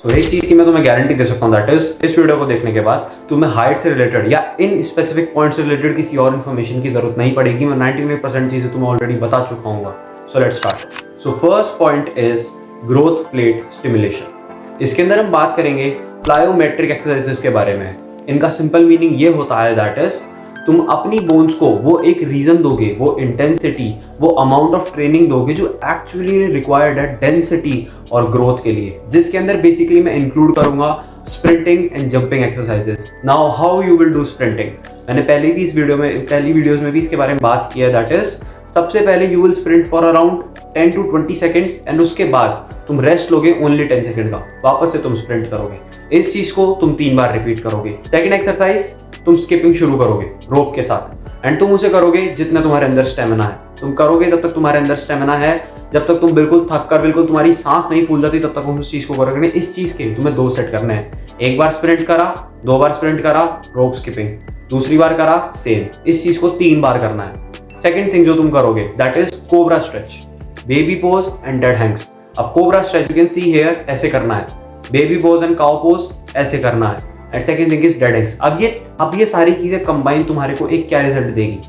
तो एक चीज की मैं तुम्हें गारंटी दे सकता हूँ, दैट इज इस वीडियो को देखने के बाद तुम्हें हाइट से रिलेटेड या इन स्पेसिफिक पॉइंट से रिलेटेड किसी और इन्फॉर्मेशन की जरूरत नहीं पड़ेगी। मैं 99% चीजें तुम्हें ऑलरेडी बता चुका हूँ। So let's start. So first point is growth plate stimulation. इसके अंदर हम बात करेंगे प्लायोमेट्रिक एक्सरसाइजेस के बारे में। इनका सिंपल मीनिंग ये होता है दैट इज तुम अपनी बोन्स को वो एक रीजन दोगे, वो इंटेंसिटी, वो अमाउंट ऑफ ट्रेनिंग दोगे जो एक्चुअली रिक्वायर्ड है डेंसिटी और ग्रोथ के लिए, जिसके अंदर बेसिकली मैं इंक्लूड करूंगा sprinting and jumping exercises. Now how you will do sprinting, मैंने पहले भी इस वीडियो में पहली वीडियोस में भी इसके बारे में बात किया। दैट इज सबसे पहले you will sprint for around 10 to 20 seconds and उसके बाद तुम रेस्ट लोगे ओनली 10 सेकेंड का, वापस से तुम स्प्रिंट करोगे। इस चीज को तुम 3 बार रिपीट करोगे। सेकेंड एक्सरसाइज तुम स्किपिंग शुरू करोगे रोप के साथ एंड तुम उसे करोगे जितना तुम्हारे अंदर स्टेमिना है। तुम करोगे जब तक तुम्हारे अंदर स्टेमिना है, जब तक तुम बिल्कुल थक कर बिल्कुल तुम्हारी सांस नहीं फूल जाती तब तक तुम उस चीज को करोगे। इस चीज के तुम्हें 2 सेट करने हैं। एक बार स्प्रिंट करा, 2 बार स्प्रिंट करा रोप स्किपिंग, दूसरी बार करा सेम। इस चीज को 3 बार करना है। सेकेंड थिंग जो तुम करोगे that is cobra stretch, baby pose and dead hangs. अब cobra stretch you can see here ऐसे करना है, baby pose and cow pose ऐसे करना है, and second thing is dead hangs. अब ये सारी चीजें कंबाइन तुम्हारे को एक क्या रिजल्ट देगी?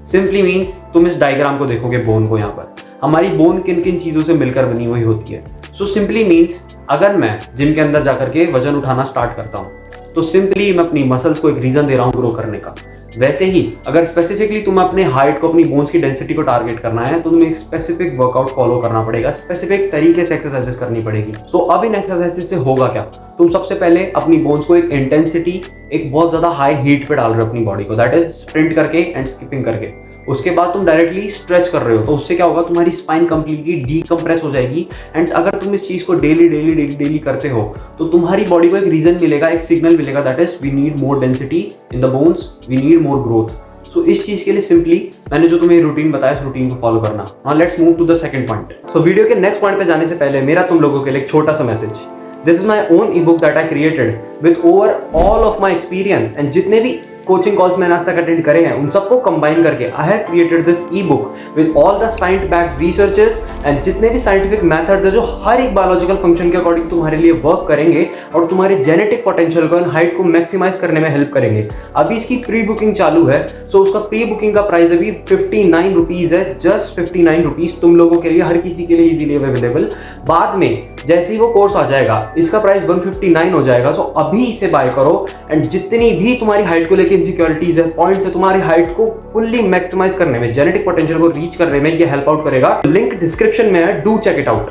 सिंपली मीन्स तुम इस डायग्राम को देखोगे, बोन को, यहाँ पर हमारी बोन किन किन चीजों से मिलकर बनी हुई होती है। सो सिंपली मीन्स अगर मैं जिम के अंदर जाकर के वजन उठाना स्टार्ट करता हूँ तो सिंपली मैं अपनी मसल्स को एक रीजन दे रहा हूँ ग्रो करने का। वैसे ही अगर स्पेसिफिकली तुम्हें अपने हाइट को, अपनी बोन्स की डेंसिटी को टारगेट करना है तो तुम्हें एक स्पेसिफिक वर्कआउट फॉलो करना पड़ेगा, स्पेसिफिक तरीके से एक्सरसाइजेस करनी पड़ेगी। सो अब इन एक्सरसाइजेस से होगा क्या? तुम सबसे पहले अपनी बोन्स को एक इंटेंसिटी, एक बहुत ज्यादा हाई हीट पे डाल रहे हो अपनी बॉडी को, दैट इज स्प्रिंट करके एंड स्किपिंग करके। उसके बाद तुम डायरेक्टली स्ट्रेच कर रहे हो तो उससे क्या होगा, तुम्हारी स्पाइन कंप्लीटली डीकंप्रेस हो जाएगी। एंड अगर तुम इस चीज को डेली करते हो तो तुम्हारी बॉडी को एक रीजन मिलेगा, एक सिग्नल मिलेगा, that is we need more density in the bones, we need more growth. So इस चीज के लिए सिंपली मैंने जो तुम्हें रूटीन बताया इस रूटीन को फॉलो करना। Now let's move to the second point. So video के नेक्स्ट पॉइंट पे जाने से पहले मेरा तुम लोगों के लिए एक छोटा सा message. This is my own E book that I created with over all of my experience, and जितने भी कोचिंग कॉल्स मैंने आज तक अटेंड करे हैं उन सबको कंबाइन करके I have created this E book with all the science backed researches and जितने भी साइंटिफिक मेथड्स है जो हर एक बायोलॉजिकल फंक्शन के अकॉर्डिंग तुम्हारे लिए वर्क करेंगे और तुम्हारे जेनेटिक पोटेंशियल को, हाइट को मैक्सिमाइज करने में हेल्प करेंगे। अभी इसकी प्री बुकिंग चालू है। सो उसका प्री बुकिंग का प्राइस अभी 59 रुपीज है, जस्ट 59 रुपीज तुम लोगों के लिए, हर किसी के लिए इजीली अवेलेबल। बाद में जैसे ही वो कोर्स आ जाएगा इसका प्राइस 159 हो जाएगा। सो अभी इसे बाय करो एंड जितनी भी तुम्हारी हाइट को लेकर इनसिक्योरिटीज है, पॉइंट्स है, तुम्हारी हाइट को फुल्ली मैक्सिमाइज करने में, जेनेटिक पोटेंशियल को रीच करने में ये हेल्प आउट करेगा। लिंक डिस्क्रिप्शन में है, do check it out.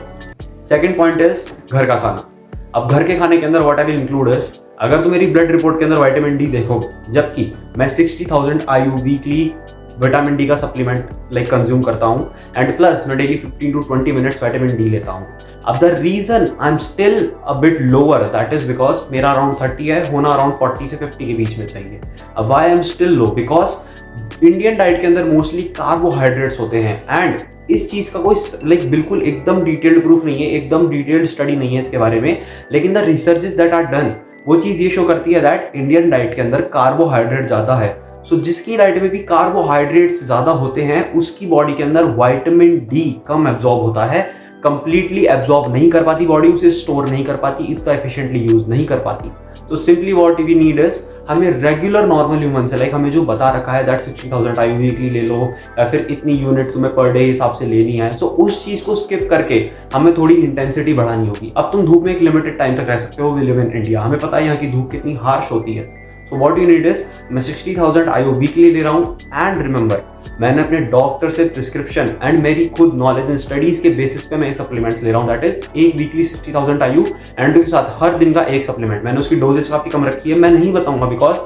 Second point is घर का खाना। अब घर के खाने के अंदर what I will include is, अगर तुम मेरी ब्लड रिपोर्ट के अंदर विटामिन डी देखोगे, जबकि मैं 60,000 IU वीकली विटामिन डी का सप्लीमेंट कंज्यूम करता हूँ एंड प्लस मैं daily 15 to 20 minutes vitamin D लेता हूँ। अब the reason I am still a bit lower that is because मेरा अराउंड 30 है, होना अराउंड 40 से 50 के बीच में चाहिए। अब why I am still low, because Indian diet के अंदर मोस्टली कार्बोहाइड्रेट्स होते हैं एंड इस चीज का कोई बिल्कुल एकदम डिटेल्ड प्रूफ नहीं है, एकदम डिटेल्ड स्टडी नहीं है इसके बारे में, लेकिन the researches that are done वो चीज ये शो करती है दैट इंडियन डाइट के अंदर कार्बोहाइड्रेट ज्यादा है। सो जिसकी डाइट में भी कार्बोहाइड्रेट्स ज्यादा होते हैं उसकी बॉडी के अंदर विटामिन डी कम एब्जॉर्ब होता है, कंप्लीटली एब्जॉर्ब नहीं कर पाती बॉडी, उसे स्टोर नहीं कर पाती, इतना एफिशिएंटली यूज नहीं कर पाती। तो simply what we need is, हमें रेगुलर नॉर्मल ह्यूमन से हमें जो बता रखा है दैट 60,000 IU वीकली ले लो या फिर इतनी यूनिट तुम्हें पर डे हिसाब से लेनी है। सो उस चीज को स्किप करके हमें थोड़ी इंटेंसिटी बढ़ानी होगी। अब तुम धूप में एक लिमिटेड टाइम तक रह सकते हो, वी लिव इन इंडिया, हमें पता है यहाँ की धूप कितनी हार्श होती है। So what you need is, मैं 60,000 IU वीकली ले रहा हूँ एंड रिमेंबर मैंने अपने डॉक्टर से प्रिस्क्रिप्शन एंड मेरी खुद नॉलेज एंड स्टडीज के बेसिस पे मैं सप्लीमेंट्स ले रहा हूँ। दैट इज एक वीकली 60,000 IU एंड उसके साथ हर दिन का एक सप्लीमेंट। मैंने उसकी डोजेज काफी कम रखी है, मैं नहीं बताऊंगा बिकॉज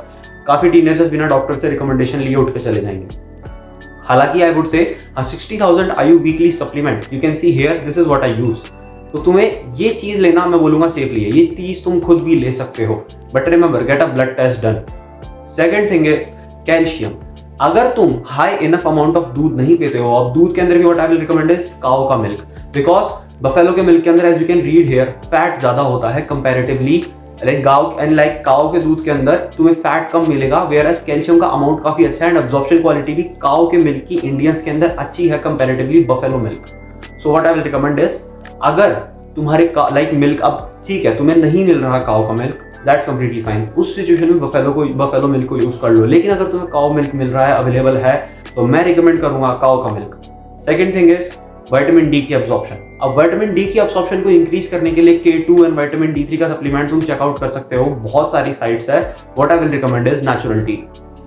काफी टीनेजर्स बिना डॉक्टर से रिकमेंडेशन लिए उठ के चले जाएंगे। हालांकि I would say 60,000 IU weekly supplement you can see here, this is what I use. तो तुम्हें ये चीज लेना मैं बोलूंगा सेफली है, ये चीज तुम खुद भी ले सकते हो, but remember get a blood test done. Second thing is calcium. अगर तुम हाई इनफ अमाउंट ऑफ दूध नहीं पीते हो, अब दूध के अंदर भी what I will recommend is cow का मिल्क, बिकॉज बफेलो के मिल्क के अंदर as you can read here fat ज्यादा होता है कंपैरेटिवली, लाइक काऊ के दूध के अंदर तुम्हें फैट कम मिलेगा, वेयर एज कैल्शियम का अमाउंट काफी अच्छा है एंड अब्जॉर्प्शन क्वालिटी भी काऊ के मिल्क की इंडियंस के अंदर अच्छी है comparatively buffalo milk. So what I will recommend is, अगर तुम्हारे लाइक मिल्क, अब ठीक है तुम्हें नहीं मिल रहा काऊ का मिल्क, दैट्स कंप्लीटली फाइन, उस सिचुएशन में बफेलो मिल्क को यूज कर लो। लेकिन अगर तुम्हें काऊ मिल्क मिल रहा है, अवेलेबल है, तो मैं रिकमेंड करूंगा काऊ का milk. Second thing is vitamin D की अब्सॉर्प्शन। अब विटामिन डी की अब्सॉर्प्शन को इंक्रीज करने के लिए K2 एंड विटामिन D3 का सप्लीमेंट तुम चेकआउट कर सकते हो, बहुत सारी साइट्स है। What I will recommend is natural T.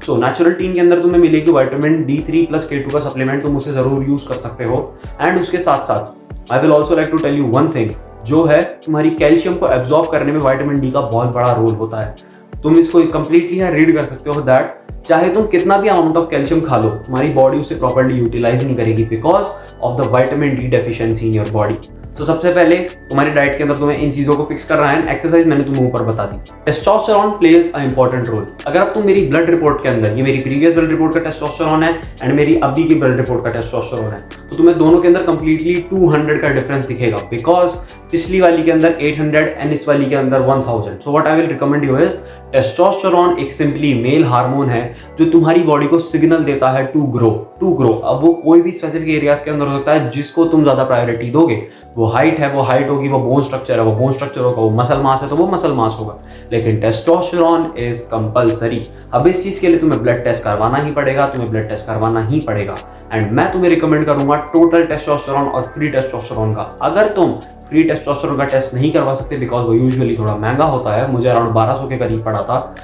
So natural tin के अंदर तुम्हें मिलेगी विटामिन D3 प्लस K2 का सप्लीमेंट, तुम उसे जरूर यूज कर सकते हो। एंड उसके साथ साथ I will also like to tell you one thing, जो है तुम्हारी कैल्शियम को एब्जॉर्ब करने में विटामिन डी का बहुत बड़ा रोल होता है। तुम इसको कंप्लीटली रीड कर सकते हो दैट चाहे तुम कितना भी अमाउंट ऑफ कैल्शियम खा लो, तुम्हारी बॉडी उसे प्रॉपर्ली यूटिलाइज नहीं करेगी because of the vitamin D deficiency in your body. तो सबसे पहले तुम्हारी डाइट के अंदर तुम्हें इन चीजों को फिक्स करना है। एक्सरसाइज मैंने तुम्हें ऊपर बता दी। Testosterone plays a important role. अगर अब तुम मेरी ब्लड रिपोर्ट के अंदर, ये मेरी प्रीवियस ब्लड रिपोर्ट का टेस्टोस्टेरोन है एंड मेरी अभी की ब्लड रिपोर्ट का टेस्टोस्टेरोन है, तो तुम्हें दोनों के अंदर कंप्लीटली 200 का डिफरेंस दिखेगा बिकॉज पिछली वाली के अंदर 800 एंड इस वाली के अंदर 1000। So what I will recommend you is, testosterone एक सिंपली मेल हार्मोन है जो तुम्हारी बॉडी को सिग्नल देता है टू ग्रो। अब वो कोई भी स्पेसिफिक एरियाज के अंदर हो सकता है जिसको तुम ज्यादा प्रायोरिटी दोगे। वो हाइट है, वो हाइट होगी, वो बोन स्ट्रक्चर है, वो बोन स्ट्रक्चर होगा, वो मसल मास है तो वो मसल मास होगा। लेकिन टेस्टोस्टेरोन इज कंपल्सरी। अब इस चीज के लिए तुम्हें ब्लड टेस्ट करवाना ही पड़ेगा, एंड मैं तुम्हें रिकमेंड करूंगा टोटल टेस्टोस्टेरोन और फ्री टेस्टोस्टेरोन का। अगर तुम फ्री टेस्टोस्टेरोन का टेस्ट नहीं करवा सकते बिकॉज वो यूजुअली थोड़ा महंगा होता है, मुझे अराउंड 1200 के करीब पड़ा था।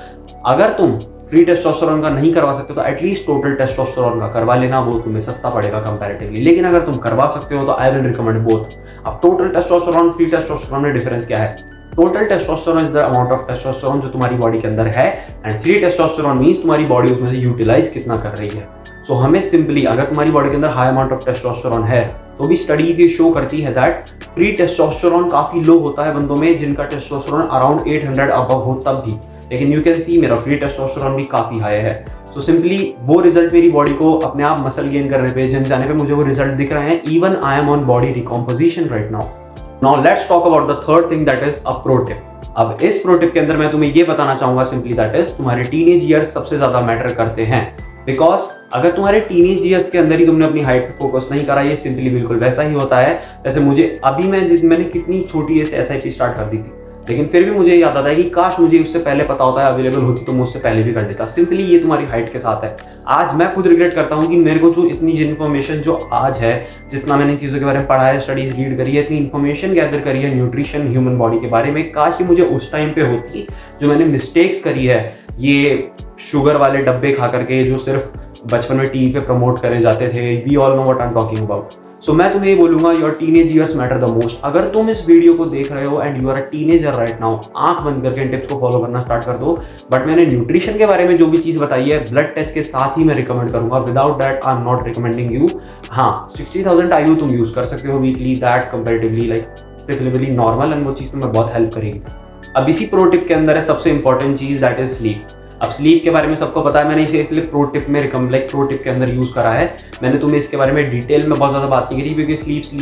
अगर तुम फ्री टेस्टोस्टेरोन का नहीं करवा सकते तो एटलीस्ट टोटल टेस्टोस्टेरोन का करवा लेना, वो तुम्हें सस्ता पड़ेगा कंपैरेटिवली। लेकिन अगर तुम करवा सकते हो तो आई विल रिकमेंड बोथ। अब टोटल टेस्टोस्टेरोन फ्री टेस्टोस्टेरोन में डिफरेंस क्या है? Total testosterone is the amount of testosterone जो तुम्हारी बॉडी के अंदर है, एंड फ्री टेस्टोस्टेरोन मींस तुम्हारी बॉडी उसमें से यूटिलाइज कितना कर रही है। सो हमें सिंपली, अगर तुम्हारी बॉडी के अंदर हाई अमाउंट ऑफ टेस्टोस्टेरोन है तो भी स्टडीज ये शो करती है दैट फ्री टेस्टोस्टेरोन काफी लो होता है बंदों में जिनका टेस्टोस्टेरोन अराउंड 800 अबव हो तब भी। लेकिन यू कैन सी मेरा फ्री टेस्टोस्टेरोन भी काफी हाई है। सो सिंपली वो रिजल्ट मेरी बॉडी को अपने आप मसल गेन करने पे, जिम जाने पे मुझे वो रिजल्ट दिख रहे हैं। Even I am on body recomposition right now. Now let's talk about the third thing that is a pro tip. अब इस प्रो टिप के अंदर मैं तुम्हें ये बताना चाहूंगा सिंपली दैट इज तुम्हारे टीनेज ईयर्स सबसे ज्यादा मैटर करते हैं। बिकॉज अगर तुम्हारे टीनेज ईयर्स के अंदर ही तुमने अपनी हाइट पे फोकस नहीं करा, ये सिंपली बिल्कुल वैसा ही होता है जैसे मुझे अभी मैंने कितनी छोटी से SIP स्टार्ट कर दी थी, लेकिन फिर भी मुझे याद आता है कि काश मुझे उससे पहले पता होता है, अवेलेबल होती तो मैं उससे पहले भी कर लेता। सिंपली ये तुम्हारी हाइट के साथ है। आज मैं खुद रिग्रेट करता हूँ कि मेरे को जो इतनी इन्फॉर्मेशन जो आज है, जितना मैंने चीज़ों के बारे में पढ़ा है, स्टडीज रीड करी है, इतनी इन्फॉर्मेशन गैदर करी है न्यूट्रिशन, ह्यूमन बॉडी के बारे में, काश कि मुझे उस टाइम पे होती। जो मैंने मिस्टेक्स करी है, ये शुगर वाले डब्बे खा करके जो सिर्फ बचपन में टीवी पे प्रमोट करे जाते थे, we all know what I am talking about. So मैं तुम्हें ये बोलूंगा, your teenage years matter the most. अगर तुम इस वीडियो को देख रहे हो and you are a teenager right now, आंख बंद करके इन टिप्स को फॉलो करना स्टार्ट कर दो। बट मैंने न्यूट्रिशन के बारे में जो भी चीज़ बताई है, ब्लड टेस्ट के साथ ही मैं रिकमेंड करूंगा। Without that I am not recommending you. हाँ, 60,000 IU तुम यूज कर सकते हो weekly, that's comparatively like preferably normal, and वो चीज़ तुम्हें बहुत हेल्प करेगी। अब इसी प्रो टिप के अंदर है सबसे important cheese, that is sleep. अब स्लीप के बारे में सबको पता है, मैंने इसे इसलिए प्रो टिप में प्रो टिप के अंदर यूज करा है। मैंने तुम्हें इसके बारे में डिटेल में बहुत ज्यादा बात नहीं करी क्योंकि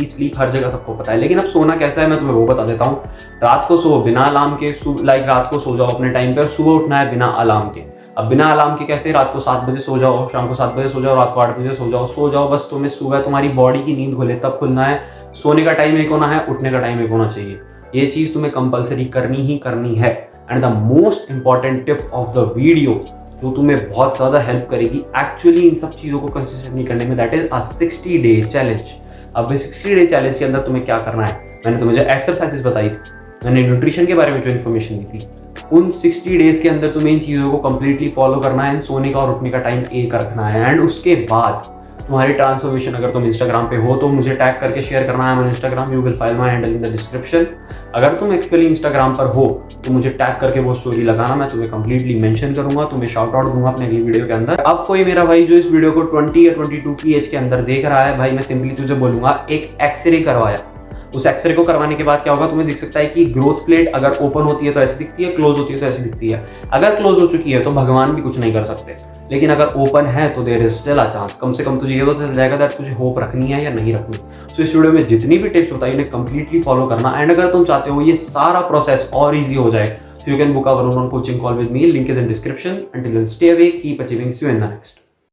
स्लीप हर जगह सबको पता है। लेकिन अब सोना कैसा है मैं तुम्हें वो बता देता हूँ। रात को सो बिना अलार्म के, रात को सो जाओ अपने टाइम पर, सुबह उठना है बिना अलार्म के। अब बिना अलार्म के कैसे? रात को 7 बजे सो जाओ, शाम को 7 बजे सो जाओ, रात को 8 बजे सो जाओ, बस तुम्हें सुबह तुम्हारी बॉडी की नींद खुले तब खुलना है। सोने का टाइम एक होना है, उठने का टाइम एक होना चाहिए। ये चीज तुम्हें कंपल्सरी करनी है। And the most important tip of the video जो तुम्हें बहुत ज़्यादा हेल्प करेगी एक्चुअली इन सब चीज़ों को कंसिस्टेंटली करने में, that is a 60 day challenge. अब इस 60 डे चैलेंज के अंदर तुम्हें क्या करना है, मैंने तुम्हें जो एक्सरसाइजेस बताई थी, मैंने न्यूट्रिशन के बारे में जो इन्फॉर्मेशन दी थी, उन 60 डेज के अंदर तुम्हें इन चीज़ों को कंप्लीटली फॉलो करना है। सोने का और उठने का टाइम एक रखना है। एंड उसके बाद तुम्हारी ट्रांसफॉर्मेशन, अगर तुम इंस्टाग्राम पे हो तो मुझे टैग करके शेयर करना है on Instagram, you will file my handle in the description. अगर तुम एक्चुअली इंस्टाग्राम पर हो तो मुझे टैग करके वो स्टोरी लगाना, मैं तुम्हें कंप्लीटली मेंशन करूंगा, तुम्हें शाउट आउट दूंगा अपने अगली वीडियो के अंदर। अब कोई मेरा भाई जो इस वीडियो को 20 या 22 की एज के अंदर देख रहा है, भाई मैं सिंपली तुझे बोलूंगा एक एक्सरे करवाया। उस एक्सरे को करवाने के बाद क्या होगा, तुम्हें दिख सकता है कि ग्रोथ प्लेट अगर ओपन होती है तो ऐसी दिखती है, क्लोज होती है तो ऐसी दिखती है। अगर क्लोज हो चुकी है तो भगवान भी कुछ नहीं कर सकते, लेकिन अगर ओपन है तो there is still a chance. कम से कम तुझे ये तो चल जाएगा दैट तुझे होप रखनी है या नहीं रखनी। तो इस वीडियो में जितनी भी टिप्स बताई उन्हें कंप्लीटली फॉलो करना। एंड अगर तुम चाहते हो ये सारा प्रोसेस और ईजी हो जाए, so you can book a one-on-one coaching call with me. Link is in description. Until then, stay awake, keep achieving. See you in the next.